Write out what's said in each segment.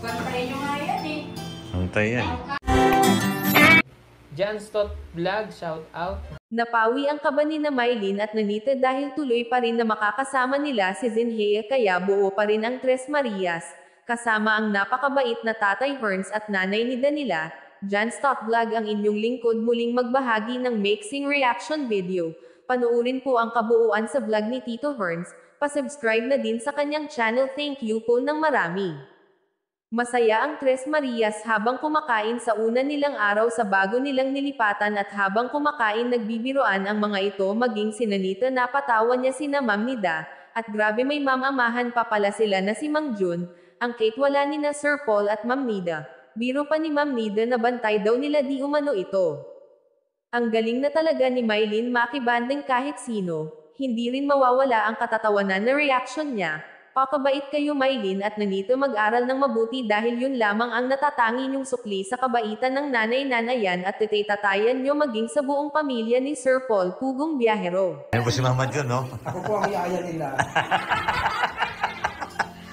Bantayan nyo nga yan eh. Antay yan. Janstot Vlog, shout out. Napawi ang kaba ni na Mylene at Nanita dahil tuloy pa rin na makakasama nila si Zenhea kaya buo pa rin ang Tres Marias, kasama ang napakabait na Tatay Herns at nanay ni Danila. Janstot Vlog ang inyong lingkod muling magbahagi ng mixing reaction video. Panoorin po ang kabuuan sa vlog ni Tito Herns, pasubscribe na din sa kanyang channel. Thank you po ng marami. Masaya ang Tres Marias habang kumakain sa una nilang araw sa bago nilang nilipatan at habang kumakain nagbibiroan ang mga ito maging si Nanita napatawa niya sina Ma'am Nida, at grabe may mamamahan pa pala sila na si Mang Jun, ang Kate wala ni na Sir Paul at Ma'am Nida. Biro pa ni Ma'am Nida na bantay daw nila di umano ito. Ang galing na talaga ni Mylene makibanding kahit sino, hindi rin mawawala ang katatawanan na reaction niya. Pakabait kayo Mylene at Nanita mag-aral ng mabuti dahil yun lamang ang natatangi niyong sukli sa kabaitan ng nanay-nanayan at titay-tatayan niyo maging sa buong pamilya ni Sir Paul Pugong Biyahero. Ayan po si Mama Jun, no? Ako po ang yaya nila.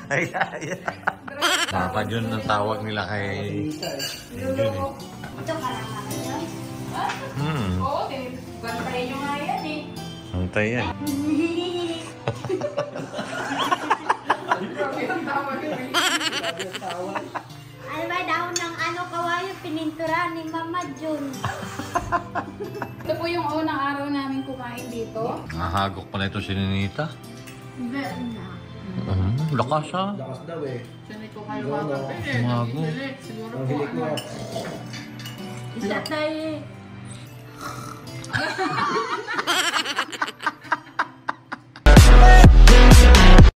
Ay, ay. Papa Jun ang tawag nila kay Jun eh. Ito kalangan yan. Oo, bantayan nyo nga yan eh. Antay yan. Ano ba daw ng kawayo pinintura ni Mama Jun? Ito po yung unang araw namin kumain dito. Nahagok pala ito si Ninita. Hindi na. Lakas ha. Lakas daw eh. Sunod ko kayo makapili. Umago. Siguro Ang po hilik niya. Isa tayo.